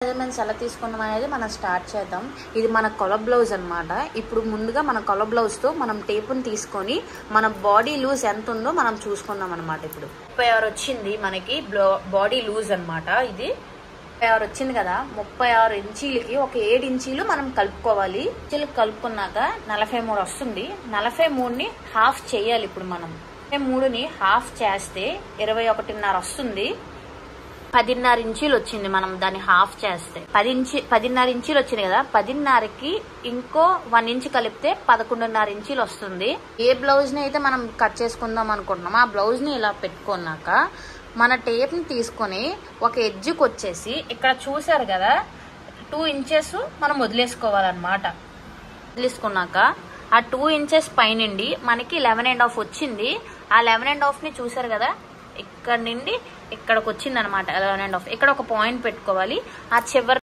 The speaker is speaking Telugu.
మెజర్మెంట్స్ ఎలా తీసుకున్నాం అనేది మనం స్టార్ట్ చేద్దాం. ఇది మన కొల బ్లౌజ్ అనమాట. ఇప్పుడు ముందుగా మన కొల బ్లౌజ్తో మనం టేపుని తీసుకొని మన బాడీ లూజ్ ఎంత ఉందో మనం చూసుకుందాం అనమాట. ఇప్పుడు 36 వచ్చింది మనకి బాడీ లూజ్ అనమాట. ఇది 36 వచ్చింది కదా, 36 ఇంచీలకి ఒక 7 ఇంచీలు మనం కలుపుకోవాలి. ఇంచీలు కలుపుకున్నాక 43 వస్తుంది. 43ని హాఫ్ చేయాలి. ఇప్పుడు మనం 43ని హాఫ్ చేస్తే 21.5 వస్తుంది. 10.5 ఇంచీలు వచ్చింది. మనం దాన్ని హాఫ్ చేస్తే 10.5 ఇంచీలు వచ్చింది కదా, 10.5కి ఇంకో 1 ఇంచ్ కలిపితే 11.5 ఇంచీలు వస్తుంది. ఏ బ్లౌజ్ ని అయితే మనం కట్ చేసుకుందాం అనుకుంటున్నామో ఆ బ్లౌజ్ ని ఇలా పెట్టుకున్నాక మన టేప్ ని తీసుకొని ఒక ఎడ్జ్కి వచ్చేసి ఇక్కడ చూసారు కదా 2 ఇంచెస్ మనం వదిలేసుకోవాలన్నమాట. వదిలేసుకున్నాక ఆ 2 ఇంచెస్ పైనుండి మనకి 11.5 వచ్చింది. ఆ 11.5 ని చూసారు కదా, ఇక్కడ నుండి ఇక్కడికి వచ్చింది అనమాట 11.5. ఇక్కడ ఒక పాయింట్ పెట్టుకోవాలి. ఆ చివరి